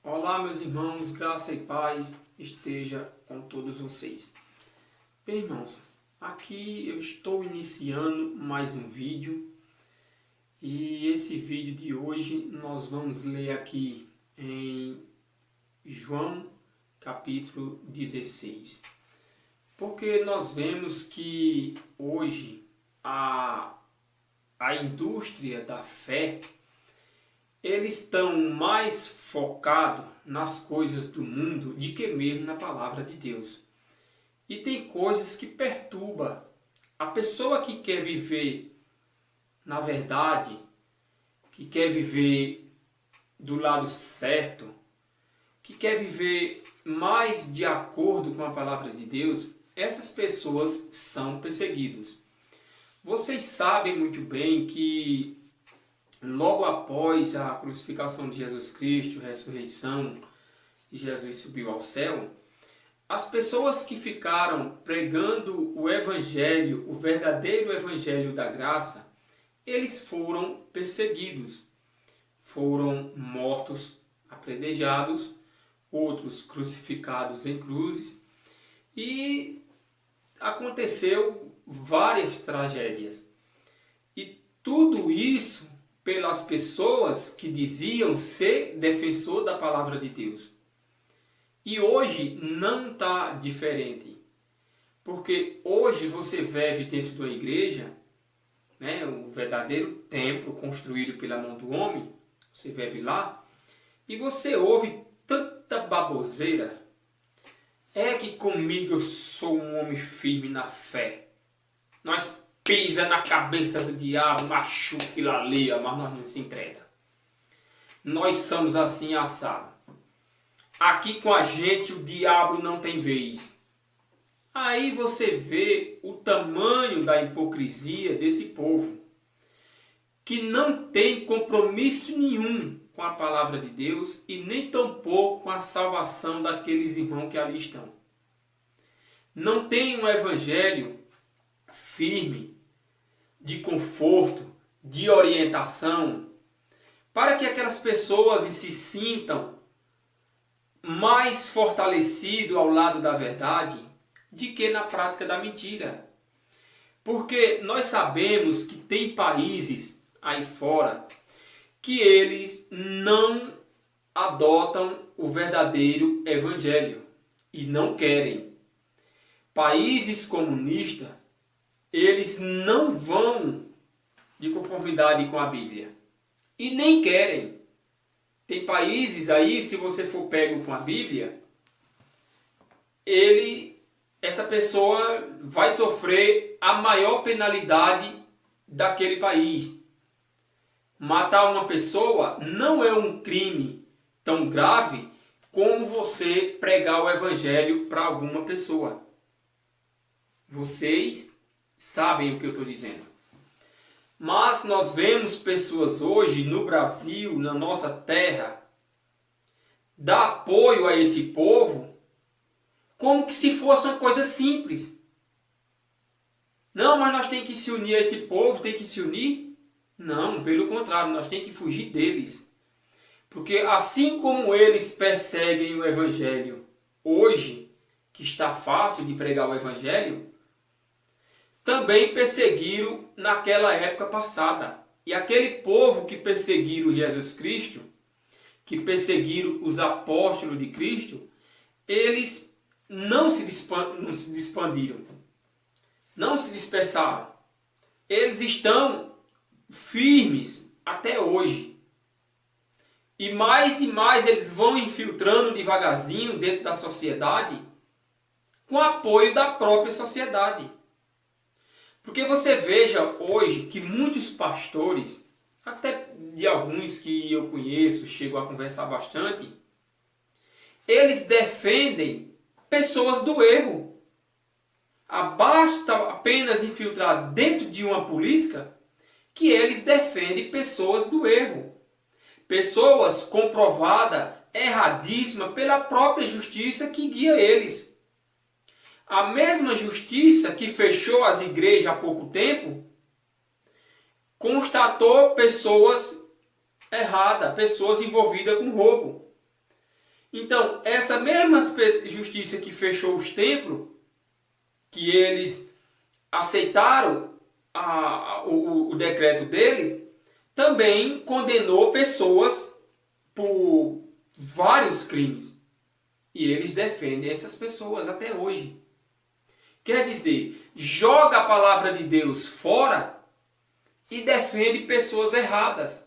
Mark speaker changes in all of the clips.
Speaker 1: Olá, meus irmãos, graça e paz esteja com todos vocês. Bem, irmãos, aqui eu estou iniciando mais um vídeo e esse vídeo de hoje nós vamos ler aqui em João capítulo 16. Porque nós vemos que hoje a indústria da fé eles estão mais focados nas coisas do mundo do que mesmo na palavra de Deus. E tem coisas que perturbam. A pessoa que quer viver na verdade, que quer viver do lado certo, que quer viver mais de acordo com a palavra de Deus, essas pessoas são perseguidas. Vocês sabem muito bem que logo após a crucificação de Jesus Cristo, ressurreição, e Jesus subiu ao céu, as pessoas que ficaram pregando o Evangelho, o verdadeiro Evangelho da graça, eles foram perseguidos, foram mortos, apedrejados, outros crucificados em cruzes, e aconteceu várias tragédias. E tudo isso pelas pessoas que diziam ser defensor da palavra de Deus. E hoje não está diferente. Porque hoje você vive dentro de uma igreja, né, o verdadeiro templo construído pela mão do homem, você vive lá, e você ouve tanta baboseira. É que comigo eu sou um homem firme na fé. Nós pisa na cabeça do diabo, machuca e lalia, mas nós não se entrega. Nós somos assim assados. Aqui com a gente o diabo não tem vez. Aí você vê o tamanho da hipocrisia desse povo, que não tem compromisso nenhum com a palavra de Deus e nem tampouco com a salvação daqueles irmãos que ali estão. Não tem um evangelho firme, de conforto, de orientação, para que aquelas pessoas se sintam mais fortalecidas ao lado da verdade de que na prática da mentira. Porque nós sabemos que tem países aí fora que eles não adotam o verdadeiro evangelho e não querem. Países comunistas, eles não vão de conformidade com a Bíblia. E nem querem. Tem países aí, se você for pego com a Bíblia, essa pessoa vai sofrer a maior penalidade daquele país. Matar uma pessoa não é um crime tão grave como você pregar o evangelho para alguma pessoa. Vocês sabem o que eu estou dizendo. Mas nós vemos pessoas hoje no Brasil, na nossa terra, dar apoio a esse povo como que se fosse uma coisa simples. Não, mas nós temos que se unir a esse povo, tem que se unir? Não, pelo contrário, nós temos que fugir deles. Porque assim como eles perseguem o evangelho hoje, que está fácil de pregar o evangelho, também perseguiram naquela época passada. E aquele povo que perseguiram Jesus Cristo, que perseguiram os apóstolos de Cristo, eles não se expandiram, não se dispersaram. Eles estão firmes até hoje. E mais eles vão infiltrando devagarzinho dentro da sociedade, com apoio da própria sociedade. Porque você veja hoje que muitos pastores, até de alguns que eu conheço, chego a conversar bastante, eles defendem pessoas do erro. Basta apenas infiltrar dentro de uma política que eles defendem pessoas do erro. Pessoas comprovadas, erradíssimas pela própria justiça que guia eles. A mesma justiça que fechou as igrejas há pouco tempo, constatou pessoas erradas, pessoas envolvidas com roubo. Então, essa mesma justiça que fechou os templos, que eles aceitaram o decreto deles, também condenou pessoas por vários crimes. E eles defendem essas pessoas até hoje. Quer dizer, joga a palavra de Deus fora e defende pessoas erradas.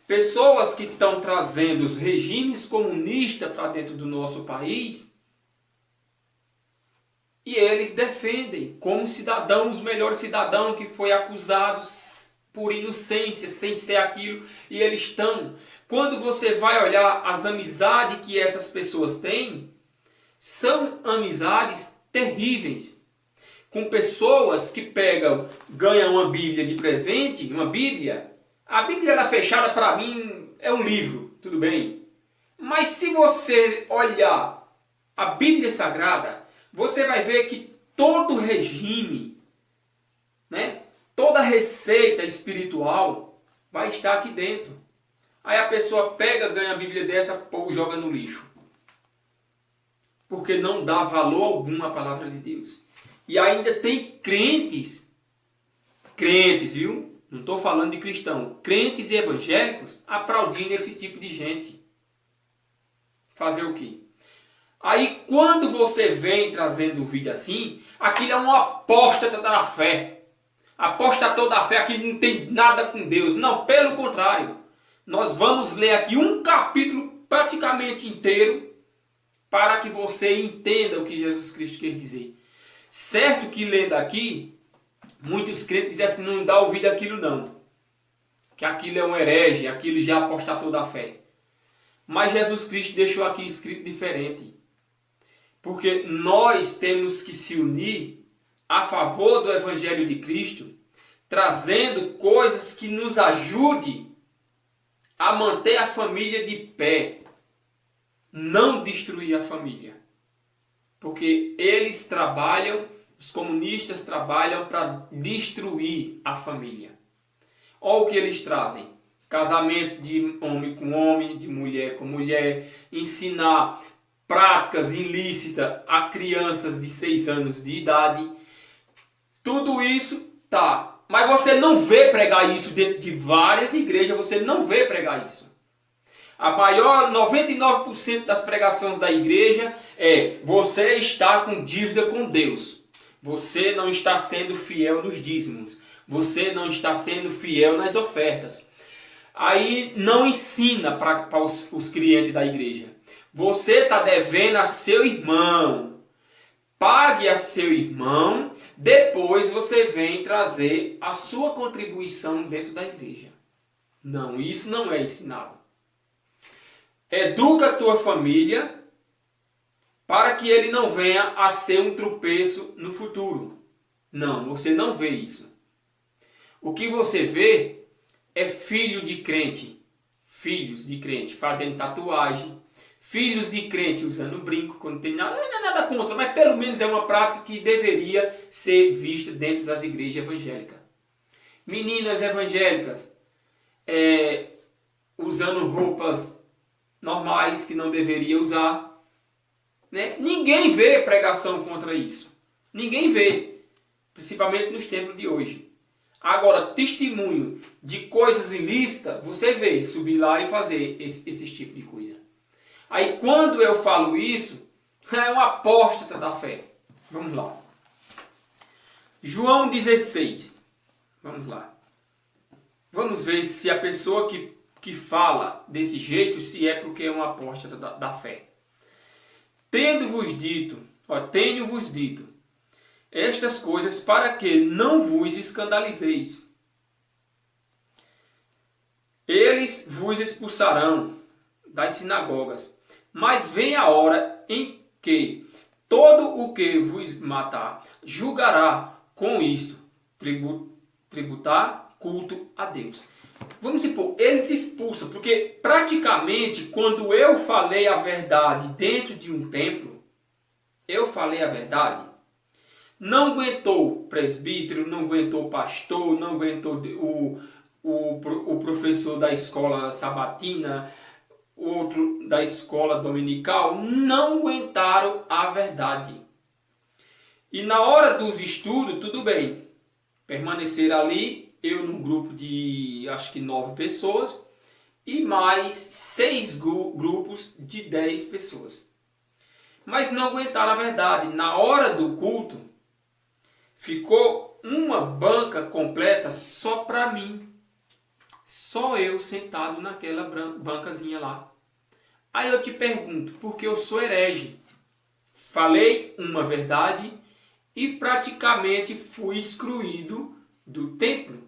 Speaker 1: Pessoas que estão trazendo os regimes comunistas para dentro do nosso país, e eles defendem como cidadão, os melhores cidadãos que foi acusados por inocência, sem ser aquilo, e eles estão. Quando você vai olhar as amizades que essas pessoas têm, são amizades terríveis. Com pessoas que ganham uma Bíblia de presente, uma Bíblia. A Bíblia ela fechada para mim é um livro, tudo bem. Mas se você olhar a Bíblia Sagrada, você vai ver que todo regime, né, toda receita espiritual vai estar aqui dentro. Aí a pessoa ganha a Bíblia dessa, pô, joga no lixo. Porque não dá valor algum à palavra de Deus. E ainda tem crentes, viu? Não estou falando de cristão, crentes e evangélicos aplaudindo esse tipo de gente. Fazer o quê? Aí quando você vem trazendo um vídeo assim, aquilo é um apóstata da fé. Apostatou da fé, aquilo não tem nada com Deus. Não, pelo contrário. Nós vamos ler aqui um capítulo praticamente inteiro para que você entenda o que Jesus Cristo quer dizer. Certo que lendo aqui, muitos crentes dizem assim, não dá ouvido àquilo não. Que aquilo é um herege, aquilo já apostatou da fé. Mas Jesus Cristo deixou aqui escrito diferente. Porque nós temos que se unir a favor do Evangelho de Cristo, trazendo coisas que nos ajudem a manter a família de pé. Não destruir a família. Porque eles trabalham, os comunistas trabalham para destruir a família. Olha o que eles trazem. Casamento de homem com homem, de mulher com mulher. Ensinar práticas ilícitas a crianças de 6 anos de idade. Tudo isso tá. Mas você não vê pregar isso dentro de várias igrejas. Você não vê pregar isso. A maior 99% das pregações da igreja é: você está com dívida com Deus. Você não está sendo fiel nos dízimos. Você não está sendo fiel nas ofertas. Aí não ensina para os clientes da igreja. Você está devendo a seu irmão. Pague a seu irmão. Depois você vem trazer a sua contribuição dentro da igreja. Não, isso não é ensinado. Educa a tua família para que ele não venha a ser um tropeço no futuro. Não, você não vê isso. O que você vê é filho de crente, filhos de crente fazendo tatuagem, filhos de crente usando brinco, quando não tem nada contra, mas pelo menos é uma prática que deveria ser vista dentro das igrejas evangélicas. Meninas evangélicas usando roupas normais que não deveria usar, né? Ninguém vê pregação contra isso. Ninguém vê, principalmente nos tempos de hoje. Agora, testemunho de coisas ilícitas, você vê subir lá e fazer esse tipo de coisa. Aí quando eu falo isso, é uma apóstata da fé. Vamos lá. João 16. Vamos lá. Vamos ver se a pessoa que fala desse jeito, se é porque é uma apóstata da fé. Tenho-vos dito estas coisas para que não vos escandalizeis. Eles vos expulsarão das sinagogas, mas vem a hora em que todo o que vos matar julgará com isto tributar culto a Deus. Vamos supor, eles expulsam, porque praticamente quando eu falei a verdade dentro de um templo, eu falei a verdade, não aguentou presbítero, não aguentou pastor, não aguentou o professor da escola sabatina, outro da escola dominical, não aguentaram a verdade. E na hora dos estudos, tudo bem. Permaneceram ali, eu num grupo de acho que 9 pessoas e mais 6 grupos de 10 pessoas. Mas não aguentaram a verdade. Na hora do culto, ficou uma banca completa só para mim. Só eu sentado naquela bancazinha lá. Aí eu te pergunto, porque eu sou herege. Falei uma verdade e praticamente fui excluído do templo,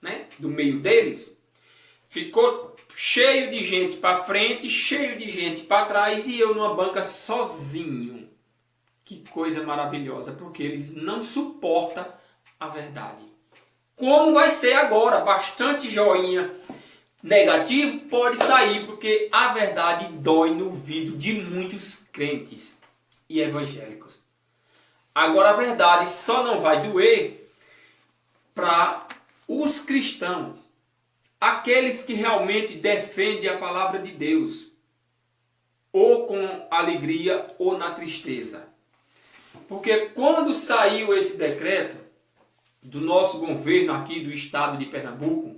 Speaker 1: né? Do meio deles. Ficou cheio de gente para frente, cheio de gente para trás e eu numa banca sozinho. Que coisa maravilhosa, porque eles não suportam a verdade. Como vai ser agora? Bastante joinha negativo pode sair, porque a verdade dói no ouvido de muitos crentes e evangélicos. Agora a verdade só não vai doer para os cristãos, aqueles que realmente defendem a palavra de Deus, ou com alegria ou na tristeza. Porque quando saiu esse decreto do nosso governo aqui do estado de Pernambuco,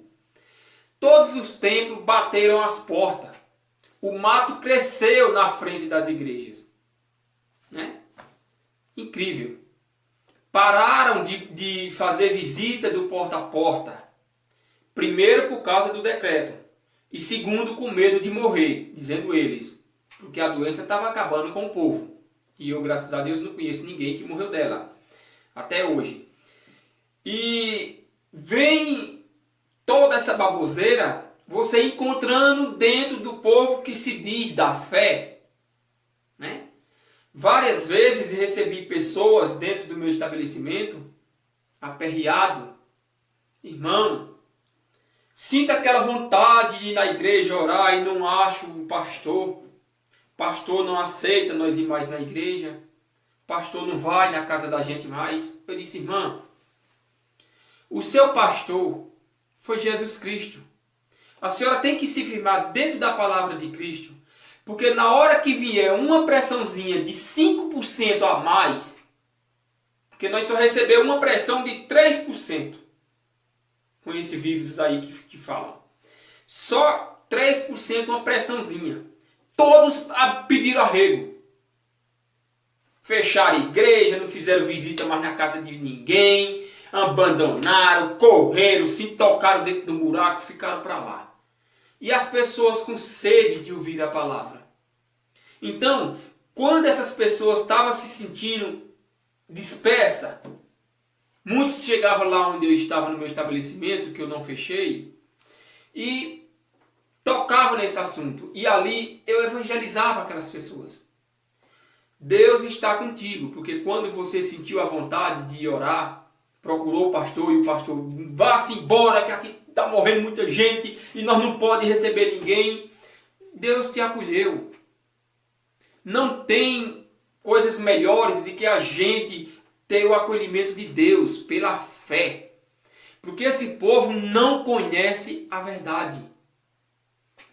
Speaker 1: todos os templos bateram as portas. O mato cresceu na frente das igrejas. Né? Incrível. Pararam de fazer visita do porta a porta. Primeiro por causa do decreto. E segundo com medo de morrer, dizendo eles. Porque a doença estava acabando com o povo. E eu, graças a Deus, não conheço ninguém que morreu dela. Até hoje. E vem toda essa baboseira, você encontrando dentro do povo que se diz da fé. Né? Várias vezes recebi pessoas dentro do meu estabelecimento, aperreado. Irmão, sinta aquela vontade de ir na igreja orar e não acho um pastor. Pastor não aceita nós ir mais na igreja. Pastor não vai na casa da gente mais. Eu disse, irmã, o seu pastor foi Jesus Cristo. A senhora tem que se firmar dentro da palavra de Cristo, porque na hora que vier uma pressãozinha de 5% a mais, porque nós só recebemos uma pressão de 3% com esse vírus aí que falam. Só 3% uma pressãozinha. Todos pediram arrego. Fecharam a igreja, não fizeram visita mais na casa de ninguém, abandonaram, correram, se tocaram dentro do buraco, ficaram para lá. E as pessoas com sede de ouvir a palavra. Então, quando essas pessoas estavam se sentindo dispersas, muitos chegavam lá onde eu estava no meu estabelecimento, que eu não fechei, e tocavam nesse assunto. E ali eu evangelizava aquelas pessoas. Deus está contigo, porque quando você sentiu a vontade de orar, procurou o pastor e o pastor, vá-se embora que aqui está morrendo muita gente e nós não podemos receber ninguém. Deus te acolheu. Não tem coisas melhores do que a gente ter o acolhimento de Deus pela fé. Porque esse povo não conhece a verdade.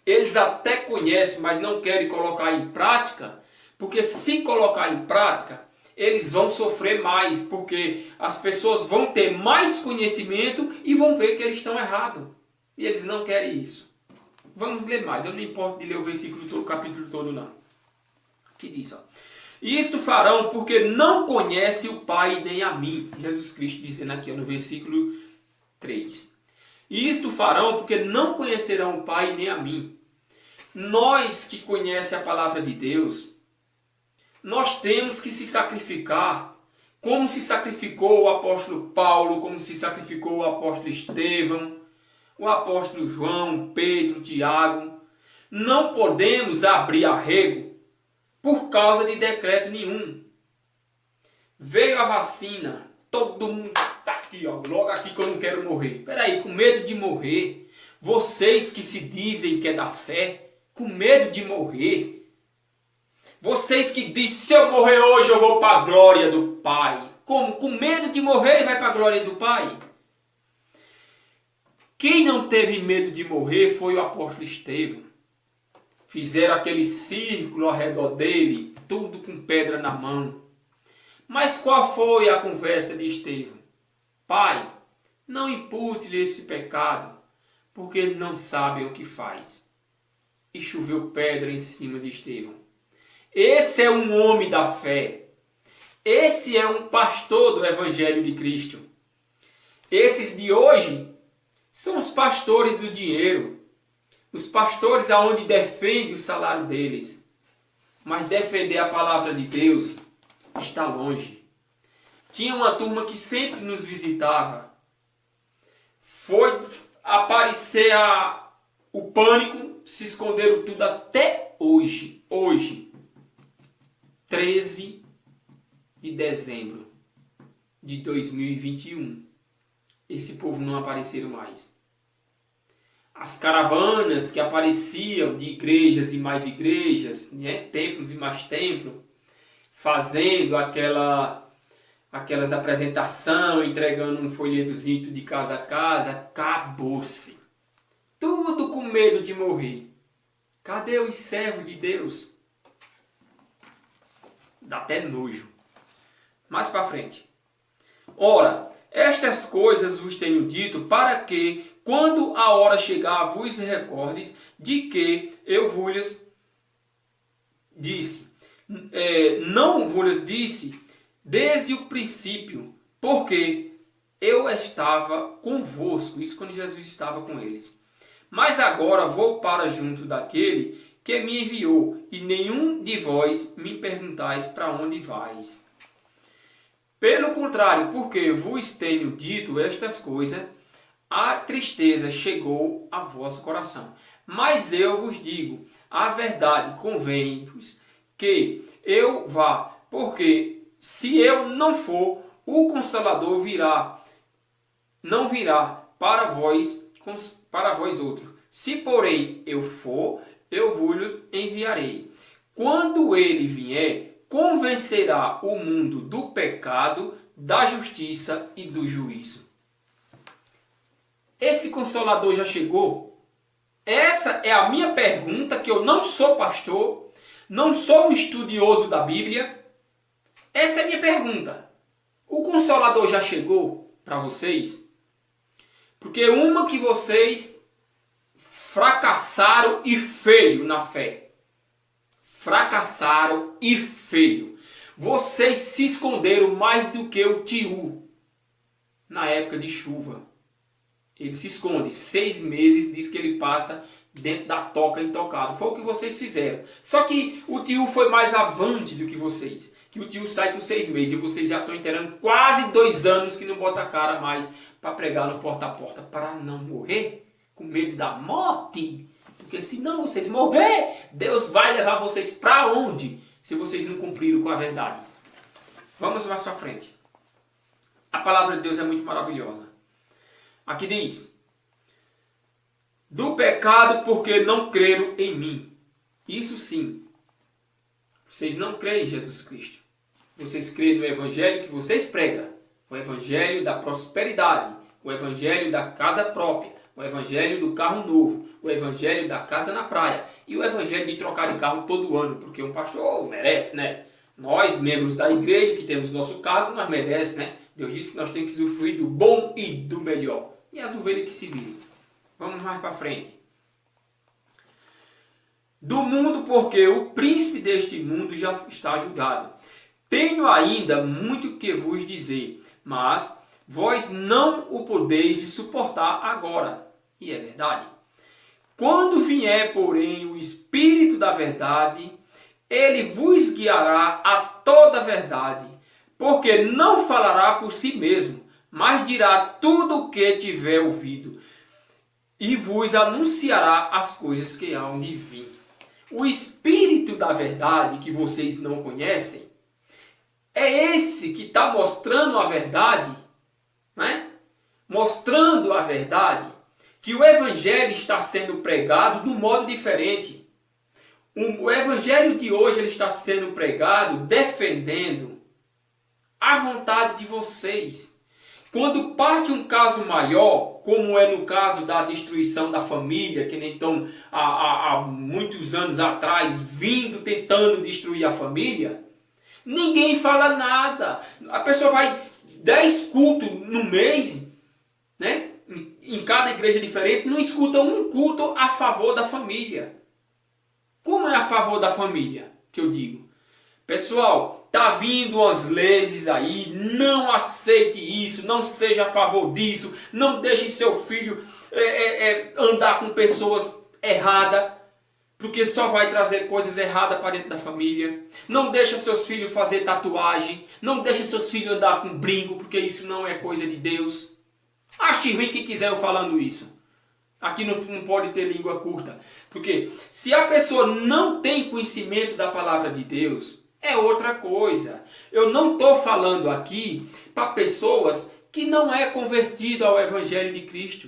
Speaker 1: Eles até conhecem, mas não querem colocar em prática, porque se colocar em prática, eles vão sofrer mais, porque as pessoas vão ter mais conhecimento e vão ver que eles estão errados. E eles não querem isso. Vamos ler mais, eu não importo de ler o versículo todo, o capítulo todo não. Que diz, ó. Isto farão porque não conhece o Pai nem a mim. Jesus Cristo dizendo aqui, ó, no versículo 3. Isto farão porque não conhecerão o Pai nem a mim. Nós que conhecemos a palavra de Deus, nós temos que se sacrificar, como se sacrificou o apóstolo Paulo, como se sacrificou o apóstolo Estevão, o apóstolo João, Pedro, Tiago. Não podemos abrir arrego por causa de decreto nenhum. Veio a vacina, todo mundo está aqui, ó, logo aqui que eu não quero morrer. Espera aí, com medo de morrer, vocês que se dizem que é da fé, com medo de morrer, vocês que dizem, se eu morrer hoje eu vou para a glória do Pai. Como? Com medo de morrer vai para a glória do Pai? Quem não teve medo de morrer foi o apóstolo Estevão. fizeram aquele círculo ao redor dele, tudo com pedra na mão. Mas qual foi a conversa de Estevão? Pai, não impute-lhe esse pecado, porque ele não sabe o que faz. E choveu pedra em cima de Estevão. Esse é um homem da fé. Esse é um pastor do Evangelho de Cristo. Esses de hoje são os pastores do dinheiro. Os pastores aonde defendem o salário deles. Mas defender a palavra de Deus está longe. Tinha uma turma que sempre nos visitava. Foi aparecer o pânico, se esconderam tudo até hoje. Hoje, 13 de dezembro de 2021. Esse povo não apareceram mais. As caravanas que apareciam de igrejas e mais igrejas, né? Templos e mais templos, fazendo aquelas apresentações, entregando um folhetozinho de casa a casa, acabou-se. Tudo com medo de morrer. Cadê os servos de Deus? Dá até nojo. Mais para frente. Ora, estas coisas vos tenho dito para que, quando a hora chegar, vos recordes de que eu vos disse. Não vos disse desde o princípio, porque eu estava convosco. Isso quando Jesus estava com eles. Mas agora vou para junto daquele que me enviou, e nenhum de vós me perguntais para onde vais. Pelo contrário, porque vos tenho dito estas coisas, a tristeza chegou a vosso coração. Mas eu vos digo, a verdade convém-vos que eu vá, porque se eu não for, o Consolador não virá para vós outros. Se porém eu for, eu vos enviarei. Quando ele vier, convencerá o mundo do pecado, da justiça e do juízo. Esse Consolador já chegou? Essa é a minha pergunta, que eu não sou pastor, não sou um estudioso da Bíblia. Essa é a minha pergunta. O Consolador já chegou para vocês? Porque uma que vocês fracassaram e feio na fé. Fracassaram e feio. Vocês se esconderam mais do que o tio na época de chuva. Ele se esconde. 6 meses diz que ele passa dentro da toca intocado. Foi o que vocês fizeram. Só que o tio foi mais avante do que vocês. Que o tio sai com 6 meses e vocês já estão inteirando quase 2 anos que não bota a cara mais para pregar no porta a porta. Para não morrer com medo da morte. Porque senão vocês morrer, Deus vai levar vocês para onde? Se vocês não cumpriram com a verdade. Vamos mais para frente. A palavra de Deus é muito maravilhosa. Aqui diz: do pecado porque não creram em mim. Isso sim. Vocês não creem em Jesus Cristo. Vocês creem no evangelho que vocês pregam. O evangelho da prosperidade. O evangelho da casa própria. O evangelho do carro novo. O evangelho da casa na praia. E o evangelho de trocar de carro todo ano. Porque um pastor merece, né? Nós, membros da igreja, que temos nosso cargo, nós merecemos, né? Deus disse que nós temos que usufruir do bom e do melhor. E as ovelhas que se virem. Vamos mais para frente. Do mundo, porque o príncipe deste mundo já está julgado. Tenho ainda muito que vos dizer, mas vós não o podeis suportar agora. E é verdade. Quando vier, porém, o Espírito da verdade, ele vos guiará a toda a verdade, porque não falará por si mesmo, mas dirá tudo o que tiver ouvido, e vos anunciará as coisas que hão de vir. O Espírito da verdade, que vocês não conhecem, é esse que está mostrando a verdade, né? Mostrando a verdade, que o Evangelho está sendo pregado de um modo diferente. O Evangelho de hoje ele está sendo pregado defendendo a vontade de vocês. Quando parte um caso maior, como é no caso da destruição da família, que nem estão há muitos anos atrás vindo tentando destruir a família, ninguém fala nada. A pessoa vai 10 cultos no mês, né? Em cada igreja diferente, não escuta um culto a favor da família. Como é a favor da família que eu digo? Pessoal, tá vindo umas leis aí, não aceite isso, não seja a favor disso, não deixe seu filho andar com pessoas erradas, porque só vai trazer coisas erradas para dentro da família. Não deixe seus filhos fazer tatuagem, não deixe seus filhos andar com brinco, porque isso não é coisa de Deus. Ache ruim quem quiser eu falando isso. Aqui não pode ter língua curta. Porque se a pessoa não tem conhecimento da palavra de Deus, é outra coisa. Eu não estou falando aqui para pessoas que não é convertida ao Evangelho de Cristo.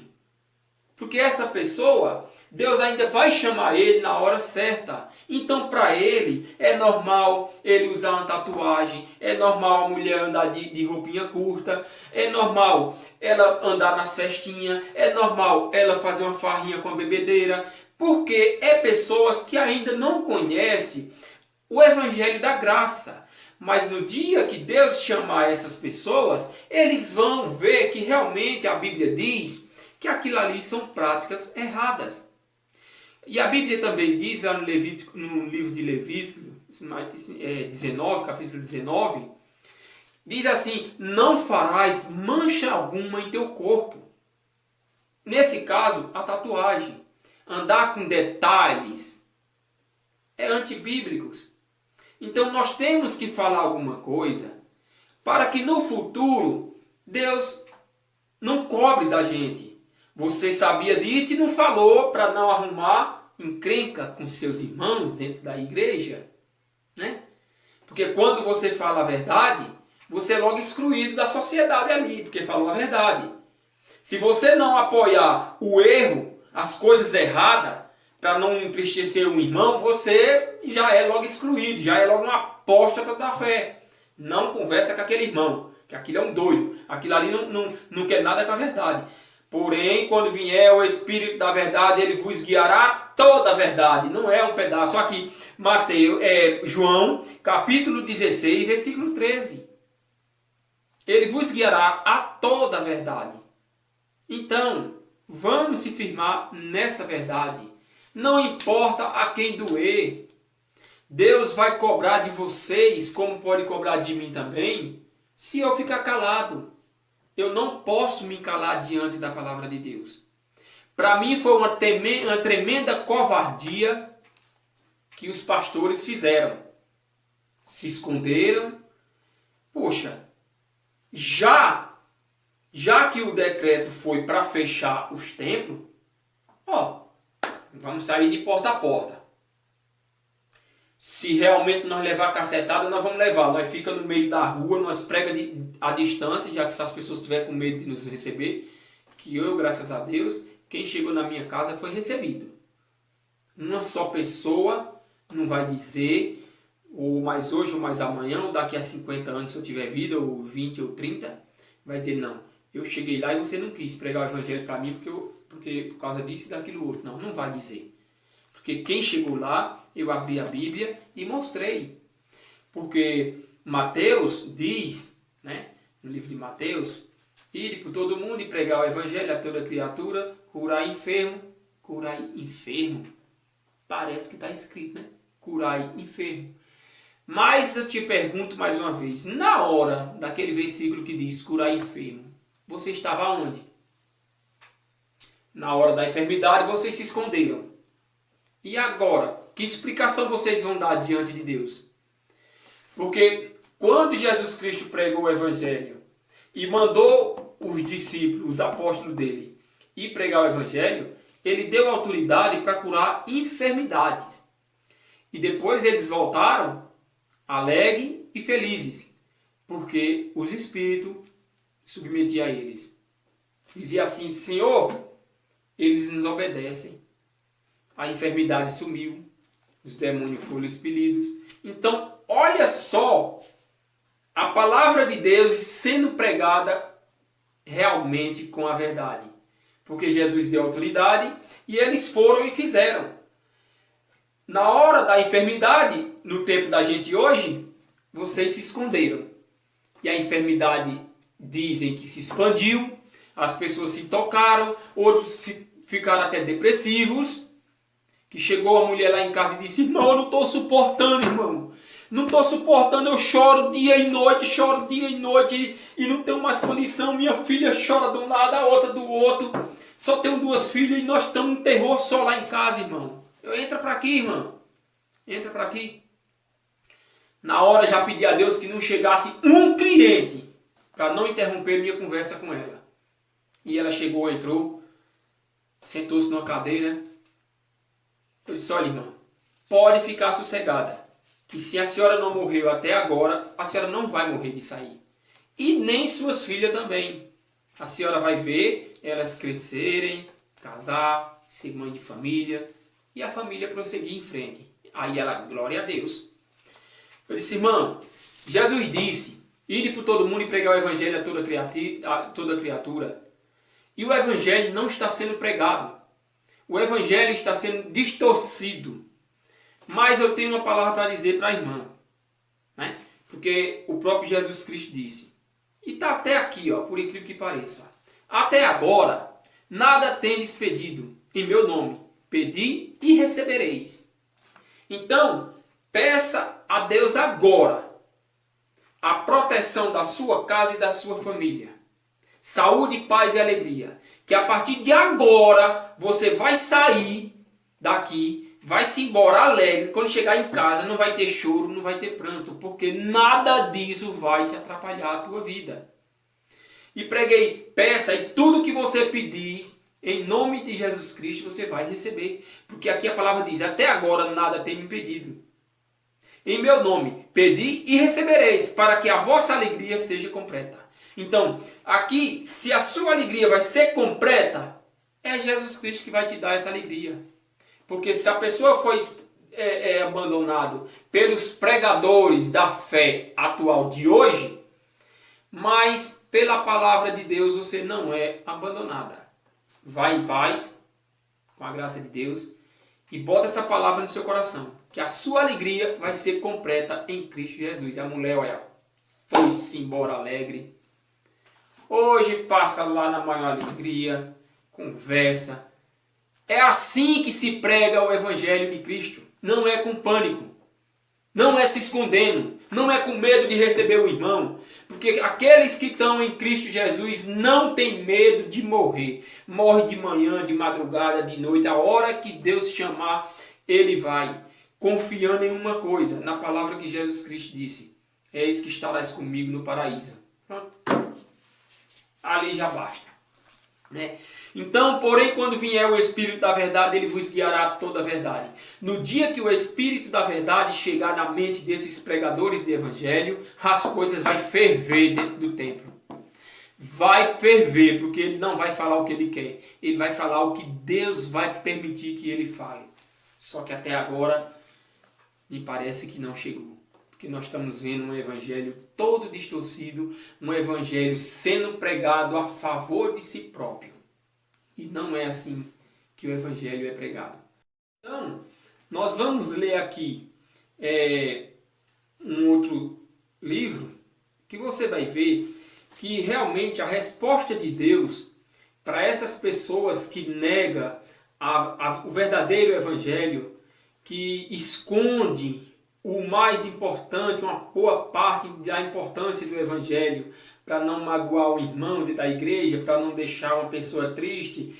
Speaker 1: Porque essa pessoa, Deus ainda vai chamar ele na hora certa. Então para ele é normal ele usar uma tatuagem, é normal a mulher andar de roupinha curta, é normal ela andar nas festinhas, é normal ela fazer uma farrinha com a bebedeira, porque é pessoas que ainda não conhecem o Evangelho da Graça. Mas no dia que Deus chamar essas pessoas, eles vão ver que realmente a Bíblia diz que aquilo ali são práticas erradas. E a Bíblia também diz lá no livro de Levítico 19, capítulo 19, diz assim: não farás mancha alguma em teu corpo. Nesse caso, a tatuagem, andar com detalhes, é antibíblicos. Então nós temos que falar alguma coisa para que no futuro Deus não cobre da gente. Você sabia disso e não falou para não arrumar encrenca com seus irmãos dentro da igreja, né? Porque quando você fala a verdade, você é logo excluído da sociedade ali, porque falou a verdade. Se você não apoiar o erro, as coisas erradas, para não entristecer um irmão, você já é logo excluído, já é logo uma apóstata da fé. Não conversa com aquele irmão, que aquilo é um doido, aquilo ali não quer nada com a verdade. Porém, quando vier o Espírito da verdade, ele vos guiará toda a verdade. Não é um pedaço. Aqui, João, capítulo 16, versículo 13. Ele vos guiará a toda a verdade. Então, vamos se firmar nessa verdade. Não importa a quem doer. Deus vai cobrar de vocês, como pode cobrar de mim também, se eu ficar calado. Eu não posso me calar diante da palavra de Deus. Para mim foi uma tremenda covardia que os pastores fizeram. Se esconderam. Poxa, já que o decreto foi para fechar os templos, vamos sair de porta a porta. Se realmente nós levar cacetada, nós vamos levar. Nós fica no meio da rua, nós prega à distância, já que se as pessoas estiverem com medo de nos receber, que eu, graças a Deus, quem chegou na minha casa foi recebido. Uma só pessoa não vai dizer, ou mais hoje, ou mais amanhã, ou daqui a 50 anos, se eu tiver vida, ou 20 ou 30, vai dizer, não, eu cheguei lá e você não quis pregar o evangelho para mim, porque por causa disso e daquilo outro. Não, não vai dizer. Porque quem chegou lá, eu abri a Bíblia e mostrei. Porque Mateus diz, né, no livro de Mateus, ide por todo mundo e pregar o evangelho a toda criatura, curar enfermo. Curar enfermo? Parece que está escrito, né? Curar enfermo. Mas eu te pergunto mais uma vez, na hora daquele versículo que diz curar enfermo, você estava onde? Na hora da enfermidade vocês se esconderam. E agora, que explicação vocês vão dar diante de Deus? Porque quando Jesus Cristo pregou o Evangelho e mandou os discípulos, os apóstolos dele, ir pregar o Evangelho, ele deu autoridade para curar enfermidades. E depois eles voltaram alegres e felizes, porque os espíritos submetiam a eles. Dizia assim, Senhor, eles nos obedecem. A enfermidade sumiu, os demônios foram expelidos. Então, olha só, a palavra de Deus sendo pregada realmente com a verdade. Porque Jesus deu autoridade e eles foram e fizeram. Na hora da enfermidade, no tempo da gente hoje, vocês se esconderam. E a enfermidade dizem que se expandiu, as pessoas se tocaram, outros ficaram até depressivos. Que chegou a mulher lá em casa e disse: irmão, eu não estou suportando, irmão. Não estou suportando, eu choro dia e noite e não tenho mais condição. Minha filha chora de um lado, a outra do outro. Só tenho 2 filhas e nós estamos um terror só lá em casa, irmão. Entra para aqui, irmão. Entra para aqui. Na hora já pedi a Deus que não chegasse um cliente para não interromper minha conversa com ela. E ela chegou, entrou, sentou-se numa cadeira. Eu disse: olha, irmã, pode ficar sossegada, que se a senhora não morreu até agora, a senhora não vai morrer de sair. E nem suas filhas também. A senhora vai ver elas crescerem, casar, ser mãe de família e a família prosseguir em frente. Aí ela: glória a Deus. Eu disse: irmã, Jesus disse: ide por todo mundo e pregar o evangelho a toda criatura. E o evangelho não está sendo pregado. O evangelho está sendo distorcido. Mas eu tenho uma palavra para dizer para a irmã. Né? Porque o próprio Jesus Cristo disse. E está até aqui, ó, por incrível que pareça. Até agora, nada tendes pedido em meu nome. Pedi e recebereis. Então, peça a Deus agora a proteção da sua casa e da sua família. Saúde, paz e alegria. Que a partir de agora você vai sair daqui, vai se embora alegre. Quando chegar em casa não vai ter choro, não vai ter pranto, porque nada disso vai te atrapalhar a tua vida. E preguei: peça e tudo que você pedir em nome de Jesus Cristo você vai receber. Porque aqui a palavra diz: até agora nada tem me pedido. Em meu nome pedi e recebereis, para que a vossa alegria seja completa. Então, aqui, se a sua alegria vai ser completa, é Jesus Cristo que vai te dar essa alegria. Porque se a pessoa foi abandonado pelos pregadores da fé atual de hoje, mas pela palavra de Deus você não é abandonada. Vá em paz, com a graça de Deus, e bota essa palavra no seu coração, que a sua alegria vai ser completa em Cristo Jesus. A mulher, olha, foi-se embora alegre. Hoje passa lá na maior alegria, conversa. É assim que se prega o Evangelho de Cristo. Não é com pânico, não é se escondendo, não é com medo de receber o irmão. Porque aqueles que estão em Cristo Jesus não têm medo de morrer. Morre de manhã, de madrugada, de noite. A hora que Deus chamar, ele vai. Confiando em uma coisa, na palavra que Jesus Cristo disse: eis que estarás comigo no paraíso. Pronto. Ali já basta. Né? Então, porém, quando vier o Espírito da verdade, ele vos guiará a toda a verdade. No dia que o Espírito da verdade chegar na mente desses pregadores de Evangelho, as coisas vão ferver dentro do templo. Vai ferver, porque ele não vai falar o que ele quer. Ele vai falar o que Deus vai permitir que ele fale. Só que até agora, me parece que não chegou. Porque nós estamos vendo um evangelho todo distorcido, um evangelho sendo pregado a favor de si próprio. E não é assim que o evangelho é pregado. Então, nós vamos ler aqui um outro livro, que você vai ver que realmente a resposta de Deus para essas pessoas que negam o verdadeiro evangelho, que esconde o mais importante, uma boa parte da importância do evangelho, para não magoar o irmão da igreja, para não deixar uma pessoa triste.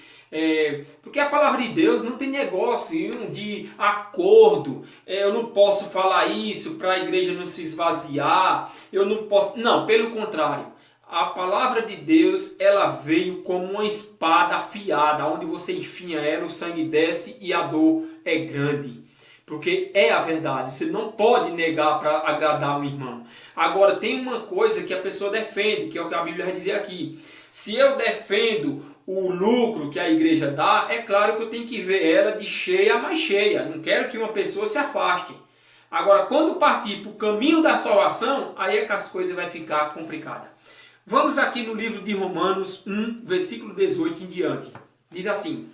Speaker 1: Porque a palavra de Deus não tem negócio de acordo. Eu não posso falar isso para a igreja não se esvaziar. Eu não posso. Não, pelo contrário. A palavra de Deus, ela veio como uma espada afiada, onde você enfia ela, o sangue desce e a dor é grande. Porque é a verdade, você não pode negar para agradar o irmão. Agora tem uma coisa que a pessoa defende, que é o que a Bíblia vai dizer aqui. Se eu defendo o lucro que a igreja dá, é claro que eu tenho que ver ela de cheia a mais cheia. Não quero que uma pessoa se afaste. Agora, quando partir para o caminho da salvação, aí é que as coisas vão ficar complicadas. Vamos aqui no livro de Romanos 1, versículo 18 em diante. Diz assim: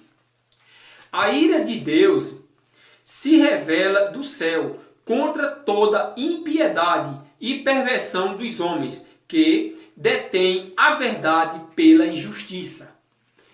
Speaker 1: a ira de Deus se revela do céu contra toda impiedade e perversão dos homens que detêm a verdade pela injustiça.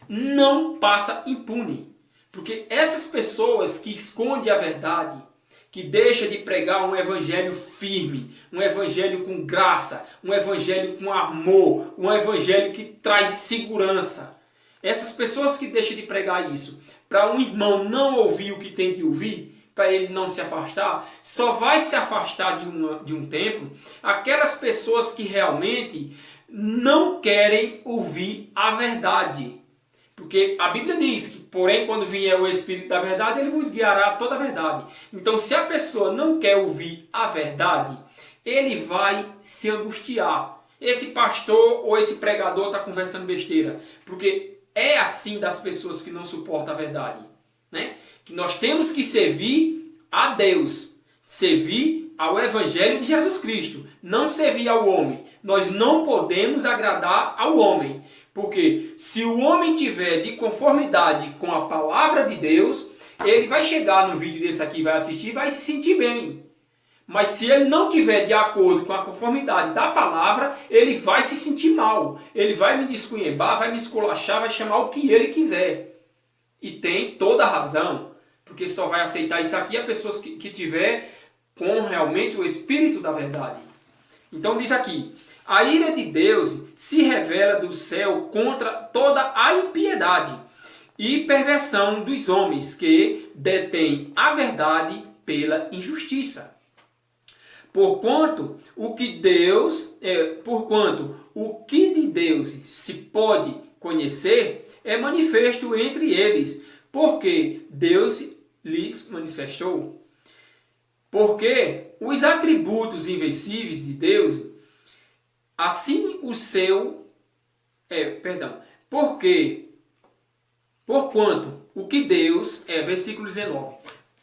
Speaker 1: Não passa impune, porque essas pessoas que escondem a verdade, que deixam de pregar um evangelho firme, um evangelho com graça, um evangelho com amor, um evangelho que traz segurança. Essas pessoas que deixam de pregar isso, para um irmão não ouvir o que tem que ouvir, para ele não se afastar, só vai se afastar de um tempo aquelas pessoas que realmente não querem ouvir a verdade. Porque a Bíblia diz que, porém, quando vier o Espírito da verdade, ele vos guiará a toda a verdade. Então, se a pessoa não quer ouvir a verdade, ele vai se angustiar. Esse pastor ou esse pregador está conversando besteira. Porque é assim das pessoas que não suportam a verdade, né? Que nós temos que servir a Deus, servir ao Evangelho de Jesus Cristo, não servir ao homem. Nós não podemos agradar ao homem, porque se o homem tiver de conformidade com a palavra de Deus, ele vai chegar no vídeo desse aqui, vai assistir e vai se sentir bem. Mas se ele não tiver de acordo com a conformidade da palavra, ele vai se sentir mal. Ele vai me descunhebar, vai me esculachar, vai chamar o que ele quiser. E tem toda a razão, porque só vai aceitar isso aqui a pessoas que tiver com realmente o Espírito da verdade. Então diz aqui: a ira de Deus se revela do céu contra toda a impiedade e perversão dos homens que detêm a verdade pela injustiça. Porquanto o que de Deus se pode conhecer é manifesto entre eles, porque Deus lhes manifestou. Porque os atributos invencíveis de Deus, assim o seu... Porquanto o que Deus... versículo 19.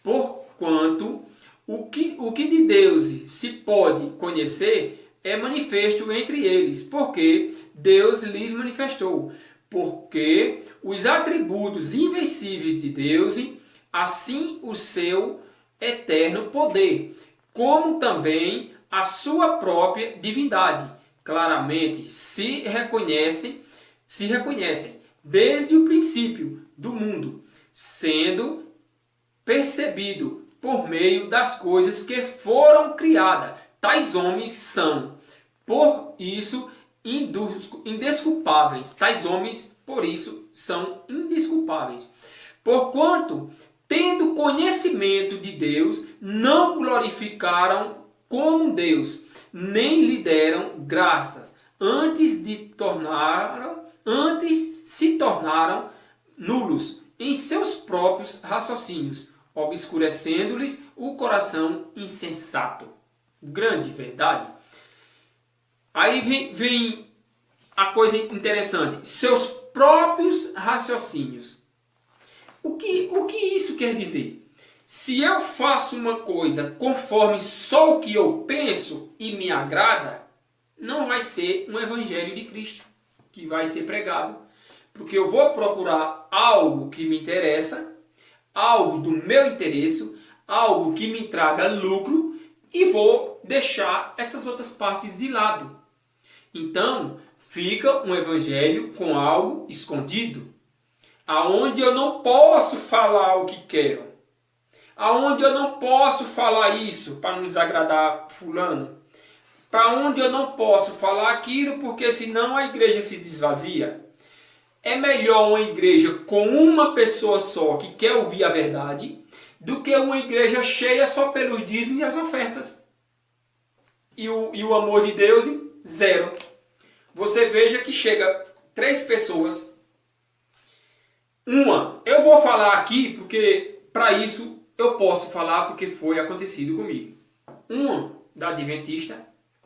Speaker 1: Porquanto o que de Deus se pode conhecer é manifesto entre eles, porque Deus lhes manifestou. Porque os atributos invencíveis de Deus, assim o seu eterno poder, como também a sua própria divindade, claramente se reconhecem desde o princípio do mundo, sendo percebido por meio das coisas que foram criadas. Tais homens são, por isso, indesculpáveis. Tais homens, por isso, são indesculpáveis. Porquanto, tendo conhecimento de Deus, não glorificaram como Deus, nem lhe deram graças. Antes se tornaram nulos em seus próprios raciocínios, obscurecendo-lhes o coração insensato. Grande verdade. Aí vem a coisa interessante. Seus próprios raciocínios. O que isso quer dizer? Se eu faço uma coisa conforme só o que eu penso e me agrada, não vai ser um evangelho de Cristo que vai ser pregado. Porque eu vou procurar algo que me interessa, algo do meu interesse, algo que me traga lucro, e vou deixar essas outras partes de lado. Então, fica um evangelho com algo escondido, aonde eu não posso falar o que quero, aonde eu não posso falar isso para não desagradar fulano, para onde eu não posso falar aquilo porque senão a igreja se desvazia. É melhor uma igreja com uma pessoa só que quer ouvir a verdade do que uma igreja cheia só pelos dízimos e as ofertas. E o amor de Deus, zero. Você veja que chega 3 pessoas. Uma, eu vou falar aqui porque para isso eu posso falar porque foi acontecido comigo. Uma da Adventista,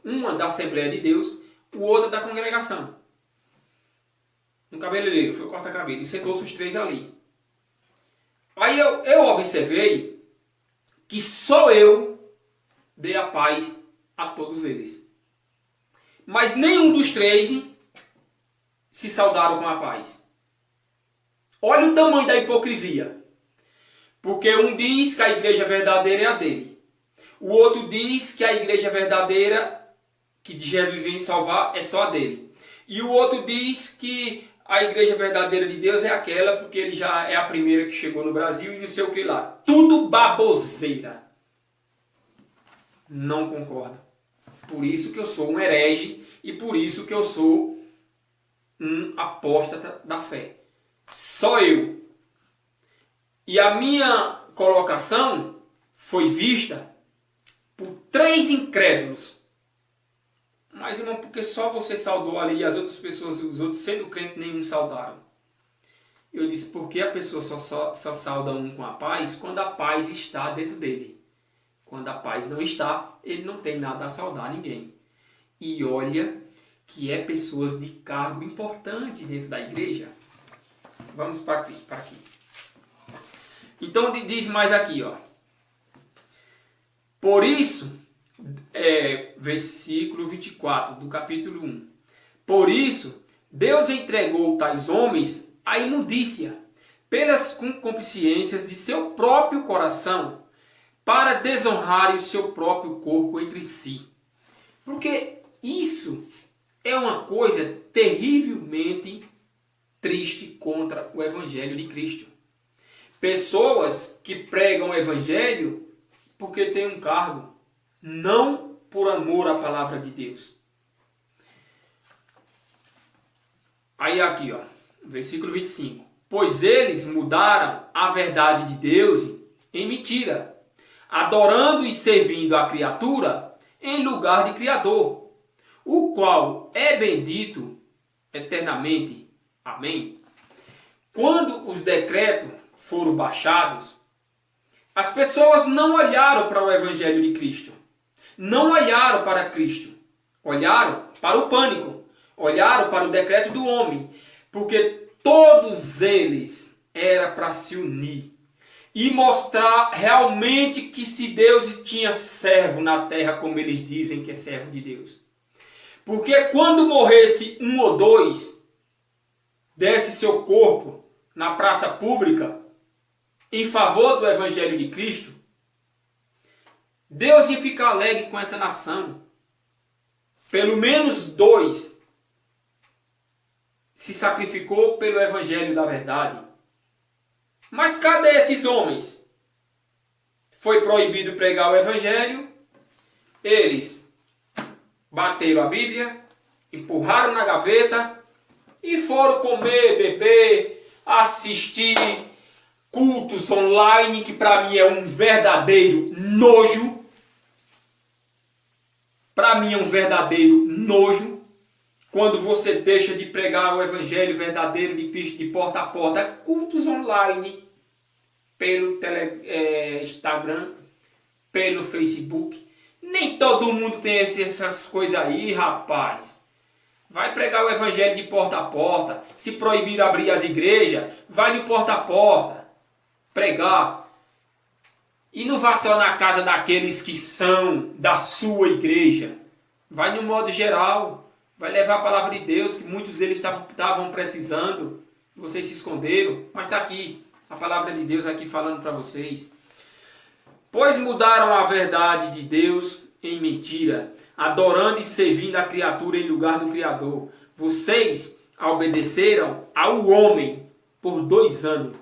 Speaker 1: uma da Assembleia de Deus, o outro da congregação. No cabeleireiro, foi cortar cabelo. E sentou-se os 3 ali. Aí eu observei que só eu dei a paz a todos eles. Mas nenhum dos 3 se saudaram com a paz. Olha o tamanho da hipocrisia. Porque um diz que a igreja verdadeira é a dele. O outro diz que a igreja verdadeira, que Jesus vem salvar, é só a dele. E o outro diz que a igreja verdadeira de Deus é aquela porque ele já é a primeira que chegou no Brasil e não sei o que lá. Tudo baboseira. Não concordo. Por isso que eu sou um herege e por isso que eu sou um apóstata da fé. Só eu. E a minha colocação foi vista por 3 incrédulos. Mas, irmão, porque só você saudou ali e as outras pessoas, os outros sendo crentes, nenhum saudaram. Eu disse, porque a pessoa só sauda um com a paz quando a paz está dentro dele. Quando a paz não está, ele não tem nada a saudar ninguém. E olha que é pessoas de cargo importante dentro da igreja. Vamos para aqui. Então diz mais aqui, ó. Por isso, versículo 24 do capítulo 1. Por isso, Deus entregou tais homens à imundícia, pelas concupiscências de seu próprio coração, para desonrarem o seu próprio corpo entre si. Porque isso é uma coisa terrivelmente triste contra o Evangelho de Cristo. Pessoas que pregam o Evangelho porque têm um cargo, não por amor à palavra de Deus. Aí aqui, ó, versículo 25. Pois eles mudaram a verdade de Deus em mentira, adorando e servindo a criatura em lugar de Criador, o qual é bendito eternamente. Amém? Quando os decretos foram baixados, as pessoas não olharam para o Evangelho de Cristo. Não olharam para Cristo. Olharam para o pânico. Olharam para o decreto do homem. Porque todos eles eram para se unir. E mostrar realmente que se Deus tinha servo na terra, como eles dizem que é servo de Deus. Porque quando morresse um ou dois, desse seu corpo na praça pública, em favor do Evangelho de Cristo, Deus ia ficar alegre com essa nação. Pelo menos 2 se sacrificou pelo Evangelho da verdade. Mas cadê esses homens? Foi proibido pregar o Evangelho. Eles bateram a Bíblia, empurraram na gaveta e foram comer, beber, assistir cultos online, que para mim é um verdadeiro nojo. Para mim é um verdadeiro nojo. Quando você deixa de pregar o Evangelho verdadeiro de Cristo de porta a porta, cultos online, pelo Instagram, pelo Facebook. Nem todo mundo tem essas coisas aí, rapaz. Vai pregar o Evangelho de porta a porta. Se proibir abrir as igrejas, vai de porta a porta pregar. E não vá só na casa daqueles que são da sua igreja. Vai no modo geral. Vai levar a palavra de Deus, que muitos deles estavam precisando. Vocês se esconderam. Mas está aqui a palavra de Deus aqui falando para vocês. Pois mudaram a verdade de Deus em mentira, adorando e servindo a criatura em lugar do Criador. Vocês obedeceram ao homem por 2 anos.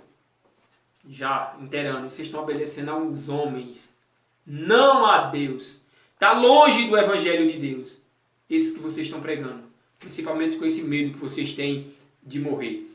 Speaker 1: Já inteirando, vocês estão obedecendo aos homens, não a Deus. Está longe do Evangelho de Deus, esse que vocês estão pregando, principalmente com esse medo que vocês têm de morrer.